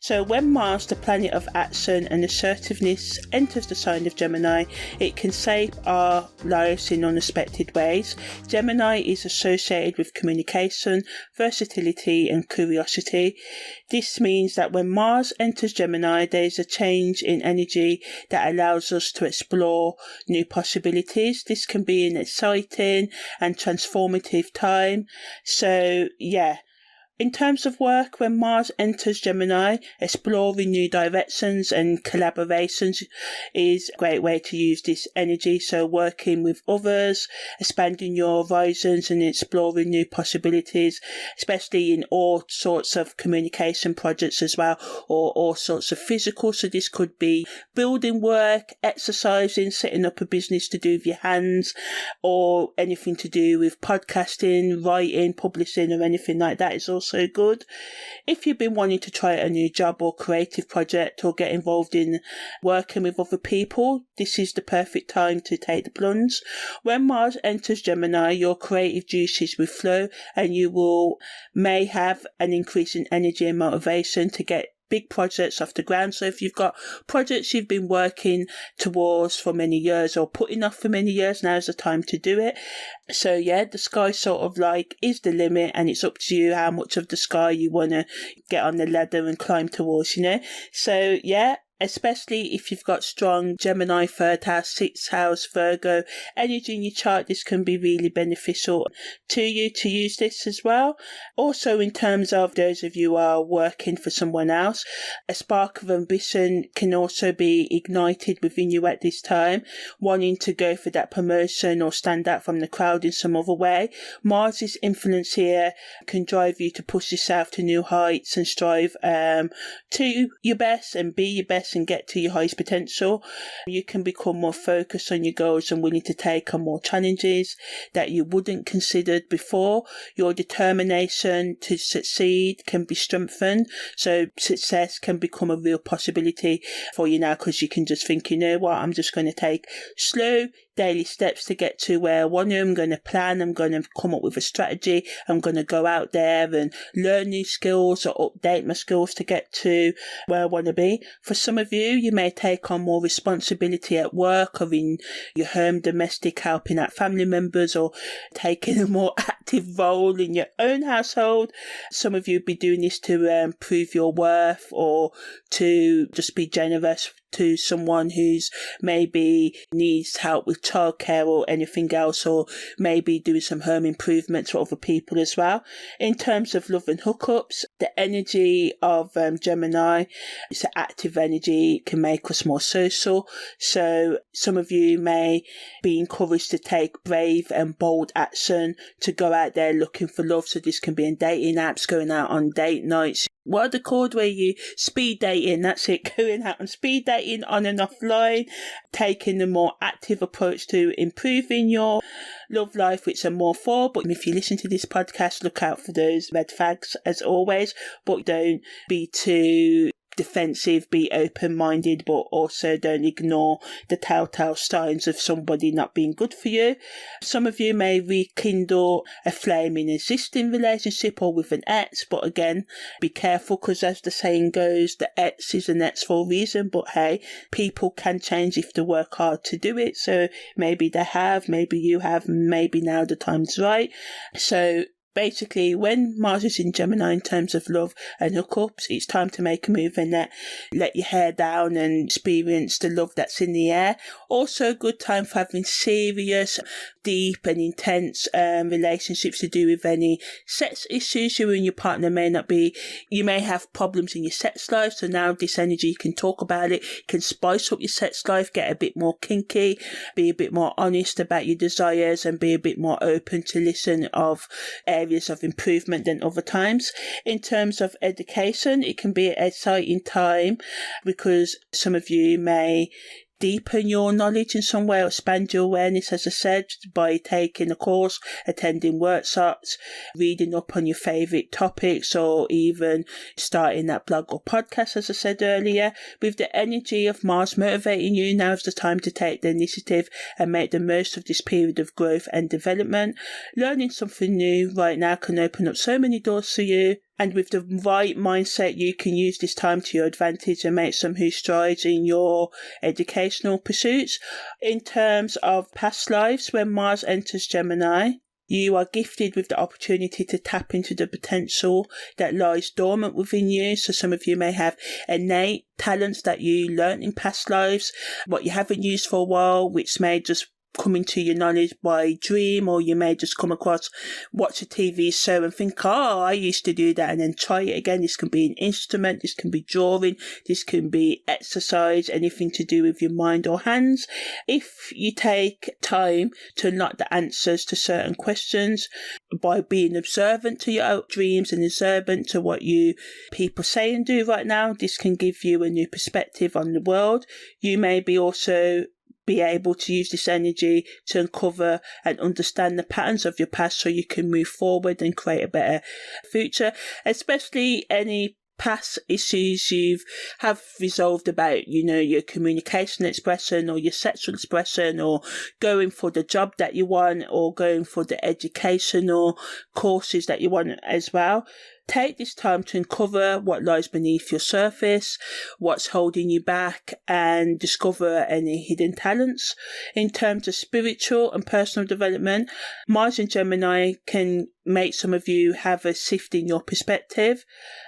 So when Mars, the planet of action and assertiveness, enters the sign of Gemini, it can shape our lives in unexpected ways. Gemini is associated with communication, versatility and curiosity. This means that when Mars enters Gemini, there is a change in energy that allows us to explore new possibilities. This can be an exciting and transformative time. So yeah. In terms of work, when Mars enters Gemini, exploring new directions and collaborations is a great way to use this energy. So working with others, expanding your horizons and exploring new possibilities, especially in all sorts of communication projects as well, or all sorts of physical. So this could be building work, exercising, setting up a business to do with your hands, or anything to do with podcasting, writing, publishing, or anything like that is also good. If you've been wanting to try a new job or creative project or get involved in working with other people, this is the perfect time to take the plunge. When Mars enters Gemini, your creative juices will flow and you may have an increase in energy and motivation to get big projects off the ground. So if you've got projects you've been working towards for many years or putting off for many years, now's the time to do it. So yeah, the sky sort of like is the limit, and it's up to you how much of the sky you want to get on the ladder and climb towards, So yeah, especially if you've got strong Gemini, 3rd house, 6th house, Virgo energy in your chart, this can be really beneficial to you to use this as well. Also, in terms of those of you who are working for someone else, a spark of ambition can also be ignited within you at this time, wanting to go for that promotion or stand out from the crowd in some other way. Mars's influence here can drive you to push yourself to new heights and strive to your best and be your best and get to your highest potential. You can become more focused on your goals and willing to take on more challenges that you wouldn't considered before. Your determination to succeed can be strengthened, so success can become a real possibility for you now, because you can just think, you know what, I'm just going to take slow daily steps to get to where I want to. I'm going to plan, I'm going to come up with a strategy, I'm going to go out there and learn new skills or update my skills to get to where I want to be. For some of you, you may take on more responsibility at work or in your home, domestic, helping out family members or taking a more active role in your own household. Some of you be doing this to prove your worth or to just be generous to someone who's maybe needs help with childcare or anything else, or maybe doing some home improvements for other people as well. In terms of love and hookups, the energy of Gemini, it's an active energy, it can make us more social. So some of you may be encouraged to take brave and bold action to go out there looking for love. So this can be in dating apps, going out on date nights. What are they called where you speed dating? That's it, going out on speed dating on and offline, taking a more active approach to improving your love life, which I'm more for. But if you listen to this podcast, look out for those red flags as always, but don't be too defensive, be open-minded, but also don't ignore the telltale signs of somebody not being good for you. Some of you may rekindle a flame in an existing relationship or with an ex, but again, be careful, because as the saying goes, the ex is an ex for a reason. But hey, people can change if they work hard to do it. So maybe they have, maybe you have, maybe now the time's right. So basically, when Mars is in Gemini in terms of love and hookups, it's time to make a move and let your hair down and experience the love that's in the air. Also a good time for having serious, deep and intense relationships to do with any sex issues. You and your partner you may have problems in your sex life, so now this energy, you can talk about it, can spice up your sex life, get a bit more kinky, be a bit more honest about your desires and be a bit more open to listen of areas of improvement than other times. In terms of education, it can be an exciting time because some of you may deepen your knowledge in some way or expand your awareness, as I said, by taking a course, attending workshops, reading up on your favourite topics, or even starting that blog or podcast, as I said earlier. With the energy of Mars motivating you, now's the time to take the initiative and make the most of this period of growth and development. Learning something new right now can open up so many doors for you. And with the right mindset, you can use this time to your advantage and make some huge strides in your educational pursuits. In terms of past lives, when Mars enters Gemini, you are gifted with the opportunity to tap into the potential that lies dormant within you. So some of you may have innate talents that you learnt in past lives, what you haven't used for a while, which may just come into your knowledge by dream, or you may just come across, watch a TV show and think, oh, I used to do that, and then try it again. This can be an instrument, this can be drawing, this can be exercise, anything to do with your mind or hands. If you take time to unlock the answers to certain questions by being observant to your dreams and observant to what you people say and do right now, this can give you a new perspective on the world. You may be also be able to use this energy to uncover and understand the patterns of your past so you can move forward and create a better future, especially any past issues you have resolved about, your communication expression or your sexual expression, or going for the job that you want, or going for the educational courses that you want as well. Take this time to uncover what lies beneath your surface, what's holding you back, and discover any hidden talents. In terms of spiritual and personal development, Mars in Gemini can make some of you have a shift in your perspective.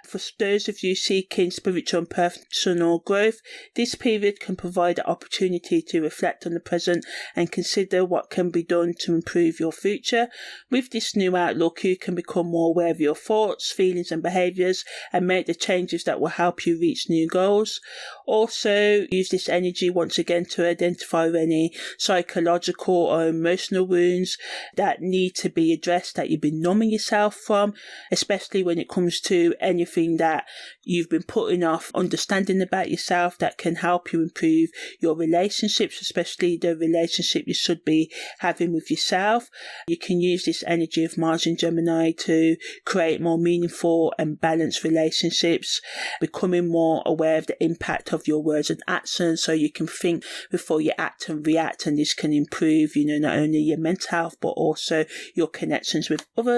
For those of you seeking spiritual and personal growth, this period can provide an opportunity to reflect on the present and consider what can be done to improve your future. With this new outlook, you can become more aware of your thoughts, feelings and behaviours, and make the changes that will help you reach new goals. Also, use this energy once again to identify any psychological or emotional wounds that need to be addressed, that you've been numbing yourself from, especially when it comes to anything that you've been putting off understanding about yourself, that can help you improve your relationships, especially the relationship you should be having with yourself. You can use this energy of Mars in Gemini to create more meaningful and balanced relationships, becoming more aware of the impact of your words and actions, so you can think before you act and react, and this can improve, not only your mental health but also your connections with others.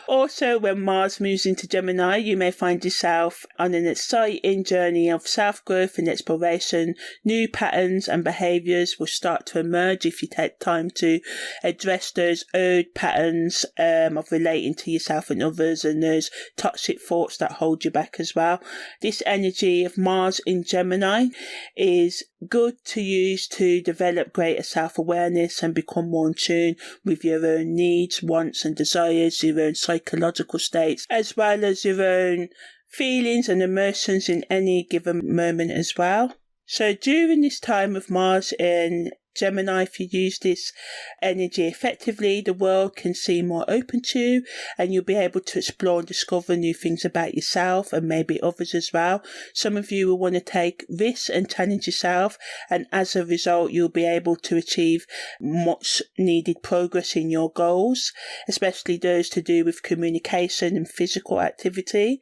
Also, when Mars moves into Gemini, you may find yourself on an exciting journey of self-growth and exploration. New patterns and behaviours will start to emerge if you take time to address those old patterns of relating to yourself and others, and those toxic thoughts that hold you back as well. This energy of Mars in Gemini is good to use to develop greater self-awareness and become more in tune with your own needs, wants and desires, your own psychological states, as well as your own feelings and emotions in any given moment as well. So during this time of Mars in Gemini, if you use this energy effectively, the world can seem more open to you, and you'll be able to explore and discover new things about yourself and maybe others as well. Some of you will want to take risks and challenge yourself, and as a result, you'll be able to achieve much needed progress in your goals, especially those to do with communication and physical activity.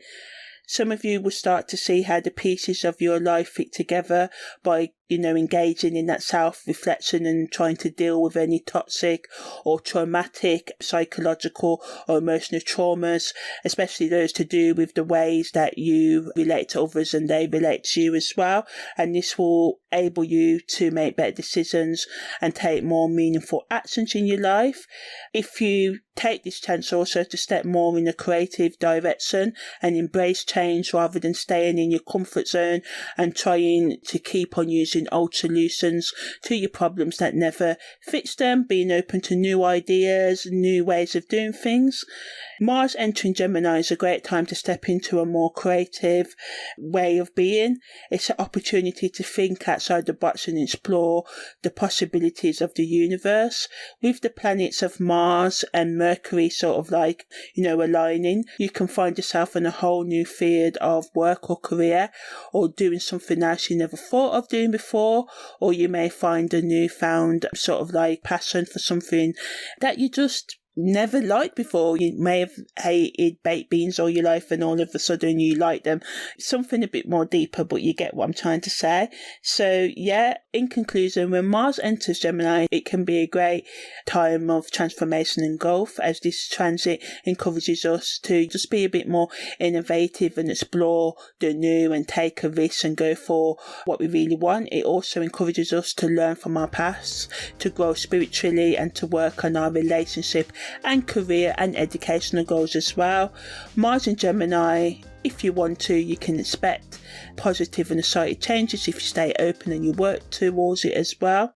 Some of you will start to see how the pieces of your life fit together by, engaging in that self-reflection and trying to deal with any toxic or traumatic psychological or emotional traumas, especially those to do with the ways that you relate to others and they relate to you as well. And this will enable you to make better decisions and take more meaningful actions in your life. If you take this chance also to step more in a creative direction and embrace change rather than staying in your comfort zone and trying to keep on using old solutions to your problems that never fits them, being open to new ideas, new ways of doing things. Mars entering Gemini is a great time to step into a more creative way of being. It's an opportunity to think outside the box and explore the possibilities of the universe. With the planets of Mars and Mercury aligning, you can find yourself in a whole new field of work or career, or doing something else you never thought of doing before, or you may find a newfound passion for something that you just never liked before. You may have hated baked beans all your life and all of a sudden you like them. Something a bit more deeper, but you get what I'm trying to say. So yeah, in conclusion, when Mars enters Gemini, it can be a great time of transformation and growth, as this transit encourages us to just be a bit more innovative and explore the new and take a risk and go for what we really want. It also encourages us to learn from our past, to grow spiritually, and to work on our relationship and career and educational goals as well. Mars in Gemini, if you want to, you can expect positive and exciting changes if you stay open and you work towards it as well.